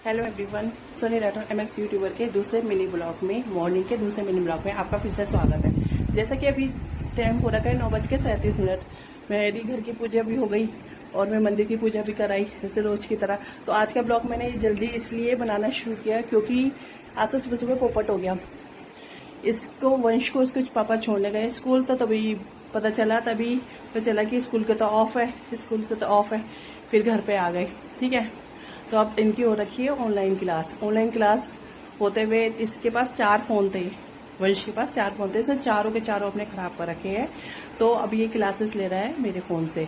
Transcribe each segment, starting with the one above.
Hello everyone, Soni Rathore MX YouTuber के दूसरे mini blog में, मॉर्निंग के दूसरे मिनी ब्लॉग में आपका फिर से स्वागत है। जैसा कि अभी टाइम हो रखा है 9:37। मेरी घर की पूजा भी हो गई और मैं मंदिर की पूजा भी कराई जैसे रोज की तरह। तो आज का ब्लॉग मैंने जल्दी इसलिए बनाना शुरू किया क्योंकि आज तो सुबह सुबह पोपट हो गया। इसको वंश को उसके पापा छोड़ने गए स्कूल, तो तभी पता चला कि स्कूल के तो ऑफ है, स्कूल से तो ऑफ है। फिर घर पे आ गए, ठीक है। तो अब इनकी हो रखी है ऑनलाइन क्लास होते हुए इसके पास 4 फोन थे, वंश के पास 4 फोन थे, इसने चारों के चारों अपने खराब कर रखे हैं। तो अब ये क्लासेस ले रहा है मेरे फोन से।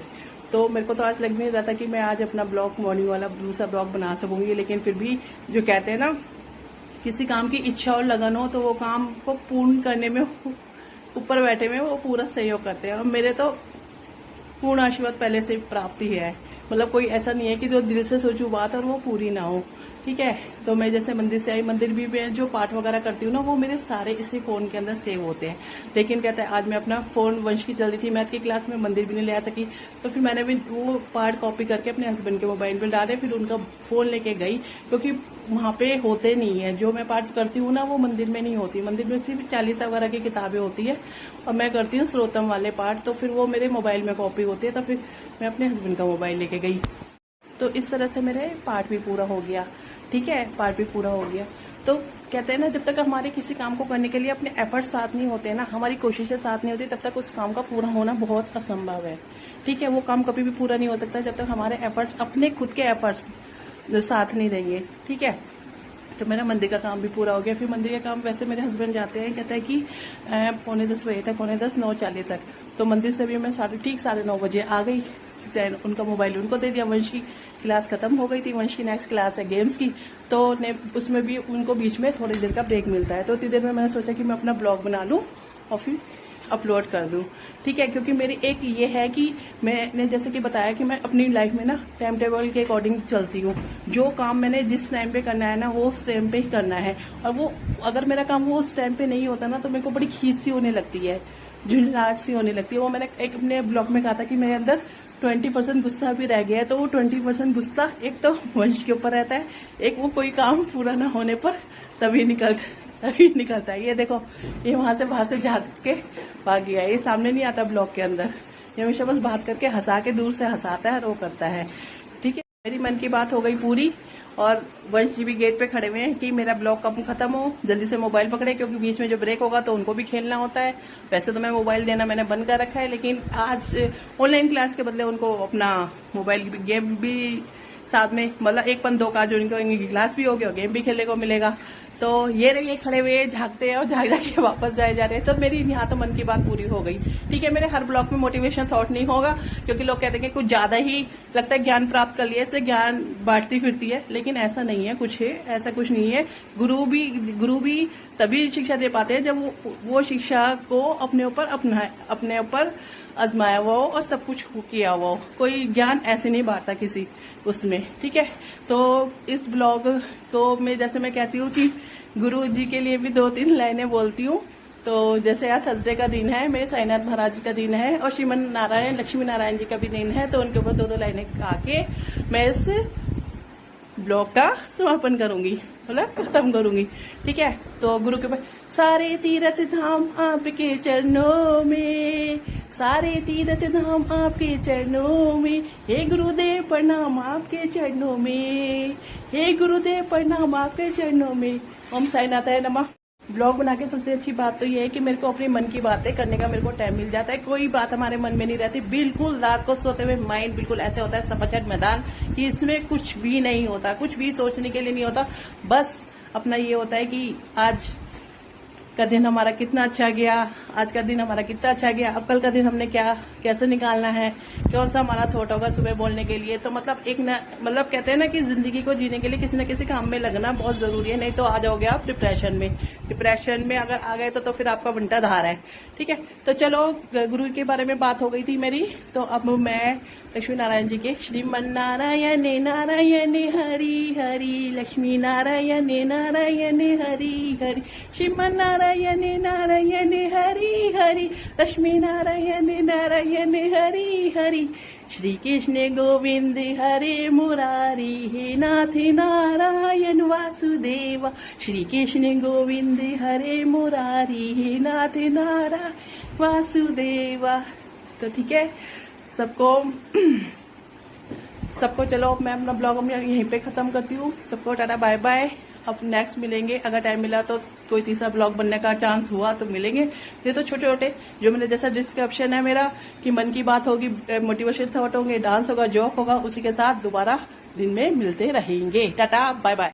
तो मेरे को तो आज लग नहीं रहा था कि मैं आज अपना ब्लॉग मॉर्निंग वाला दूसरा ब्लॉग बना सकूंगी, लेकिन फिर भी जो कहते हैं ना, किसी काम की इच्छा और लगन हो तो वो काम को पूर्ण करने में ऊपर बैठे में वो पूरा सहयोग करते हैं। और मेरे तो पूर्ण आशीर्वाद पहले से प्राप्ति है, मतलब कोई ऐसा नहीं है कि जो दिल से सोचू बात और वो पूरी ना हो, ठीक है। तो मैं जैसे मंदिर से आई, मंदिर भी मैं जो पाठ वगैरह करती हूँ ना, वो मेरे सारे इसी फोन के अंदर सेव होते हैं। लेकिन कहता है आज मैं अपना फोन, वंश की चल रही थी मैथ की क्लास में, मंदिर भी नहीं ले आ सकी, तो फिर मैंने भी वो पाठ कॉपी करके अपने हस्बैंड के मोबाइल पर डाले, फिर उनका फोन लेके गई, क्योंकि वहाँ पे होते नहीं है। जो मैं पाठ करती हूँ ना वो मंदिर में नहीं होती, मंदिर में सिर्फ 40 वगैरह की किताबें होती है और मैं करती हूँ श्रोतम वाले पाठ, तो फिर वो मेरे मोबाइल में कॉपी होती है। तो फिर मैं अपने हस्बैंड का मोबाइल लेके गई, तो इस तरह से मेरे पाठ भी पूरा हो गया, ठीक है, पाठ भी पूरा हो गया। तो कहते हैं ना, जब तक हमारे किसी काम को करने के लिए अपने एफर्ट साथ नहीं होते ना, हमारी कोशिशें साथ नहीं होती, तब तक उस काम का पूरा होना बहुत असंभव है, ठीक है। वो काम कभी भी पूरा नहीं हो सकता जब तक हमारे एफर्ट्स, अपने खुद के एफर्ट्स साथ नहीं देंगे, ठीक है। तो मेरा मंदिर का काम भी पूरा हो गया। फिर मंदिर का काम वैसे मेरे हस्बैंड जाते हैं, कहते हैं कि 9:45 बजे तक, 9:45, 9:40 तक। तो मंदिर से भी मैं 9:30 बजे आ गई। उनका मोबाइल उनको दे दिया। वंश की क्लास खत्म हो गई थी, वंश की नेक्स्ट क्लास है गेम्स की, तो उसमें भी उनको बीच में थोड़ी देर का ब्रेक मिलता है। तो इतनी देर में मैंने सोचा कि मैं अपना ब्लॉग बना लूँ और फिर अपलोड कर दूं, ठीक है। क्योंकि मेरी एक ये है कि मैंने जैसे कि बताया कि मैं अपनी लाइफ में ना टाइम टेबल के अकॉर्डिंग चलती हूँ। जो काम मैंने जिस टाइम पे करना है ना, वो उस टाइम पे ही करना है। और वो अगर मेरा काम वो उस टाइम पे नहीं होता ना, तो मेरे को बड़ी खींच सी होने लगती है, झुंझलाहट सी होने लगती है। वो मैंने एक अपने ब्लॉग में कहा था कि मेरे अंदर 20% गुस्सा भी रह गया है। तो वो 20% गुस्सा एक तो वंश के ऊपर रहता है, एक वो कोई काम पूरा ना होने पर तभी निकलता है। ये देखो, ये वहां से बाहर से झांक के भाग गया। ये सामने नहीं आता ब्लॉग के अंदर, ये हमेशा बस बात करके हंसा के दूर से हंसाता है और वो करता है, ठीक है। मेरी मन की बात हो गई पूरी। और वंश जी भी गेट पे खड़े हुए हैं कि मेरा ब्लॉग कब खत्म हो, जल्दी से मोबाइल पकड़े, क्योंकि बीच में जो ब्रेक होगा तो उनको भी खेलना होता है। वैसे तो मैं मोबाइल देना मैंने बंद कर रखा है, लेकिन आज ऑनलाइन क्लास के बदले उनको अपना मोबाइल गेम भी साथ में, मतलब 1-2 का जो इनकी क्लास भी होगी और गेम भी खेलने को मिलेगा। तो ये रहिए खड़े हुए झांकते हैं और झाँक के वापस जाए जा रहे हैं। तो मेरी यहाँ तो मन की बात पूरी हो गई, ठीक है। मेरे हर ब्लॉग में मोटिवेशन थॉट नहीं होगा, क्योंकि लोग कहते हैं कि कुछ ज्यादा ही लगता है ज्ञान प्राप्त कर लिया, इसलिए ज्ञान बांटती फिरती है, लेकिन ऐसा नहीं है, ऐसा कुछ नहीं है। गुरु भी तभी शिक्षा दे पाते हैं जब वो शिक्षा को अपने ऊपर आजमाया हुआ हो और सब कुछ किया हुआ हो। कोई ज्ञान ऐसे नहीं बांटता किसी उसमें, ठीक है। तो इस ब्लॉग को मैं जैसे मैं कहती हूँ कि गुरु जी के लिए भी 2-3 लाइनें बोलती हूँ। तो जैसे आज थर्सडे का दिन है, मेरे साईनाथ महाराज का दिन है और श्रीमन नारायण लक्ष्मी नारायण जी का भी दिन है, तो उनके ऊपर 2-2 लाइनें आके मैं इस ब्लॉग का समापन करूंगी, मतलब खत्म करूंगी, ठीक है। तो गुरु के ऊपर सारे तीर्थ धाम आपके चरणों में, सारे तीर्थ धाम आपके चरणों में, हे गुरुदेव प्रणाम आपके चरणों में, हे गुरुदेव प्रणाम आपके चरणों में। ओम साईनाथाय नमः। ब्लॉग बना के सबसे अच्छी बात तो ये है कि मेरे को अपने मन की बातें करने का मेरे को टाइम मिल जाता है। कोई बात हमारे मन में नहीं रहती, बिल्कुल रात को सोते हुए माइंड बिल्कुल ऐसे होता है सफाचट मैदान कि इसमें कुछ भी नहीं होता, कुछ भी सोचने के लिए नहीं होता। बस अपना ये होता है कि आज का दिन हमारा कितना अच्छा गया, आज का दिन हमारा कितना अच्छा गया, अब कल का दिन हमने कैसे निकालना है, कौन सा हमारा थॉट होगा सुबह बोलने के लिए। तो मतलब मतलब कहते हैं ना कि जिंदगी को जीने के लिए किसी न किसी काम में लगना बहुत जरूरी है, नहीं तो आ जाओगे आप डिप्रेशन में अगर आ गए तो फिर आपका बंटा धार है, ठीक है। तो चलो, गुरु के बारे में बात हो गई थी मेरी, तो अब मैं लक्ष्मी नारायण जी के श्रीमन नारायण नारायण हरि हरि, लक्ष्मी नारायण नारायण हरि हरि, श्रीमन नारायण नारायण हरि हरि, लक्ष्मी नारायण नारायण हरि हरि, श्री कृष्ण गोविंद हरे मुरारी, हे नाथ नारायण वासुदेवा। श्री कृष्ण गोविंद हरे मुरारी, हे नाथ नारायण वासुदेवा। तो ठीक है, सबको चलो मैं अपना ब्लॉग में यहीं पे ख़त्म करती हूँ। सबको टाटा बाय बाय। अब नेक्स्ट मिलेंगे, अगर टाइम मिला तो कोई तीसरा ब्लॉग बनने का चांस हुआ तो मिलेंगे। ये तो छोटे छोटे जो मैंने जैसा डिस्क्रिप्शन है मेरा कि मन की बात होगी, मोटिवेशन थॉट होंगे, डांस होगा, जॉक होगा, उसी के साथ दोबारा दिन में मिलते रहेंगे। Tata bye bye.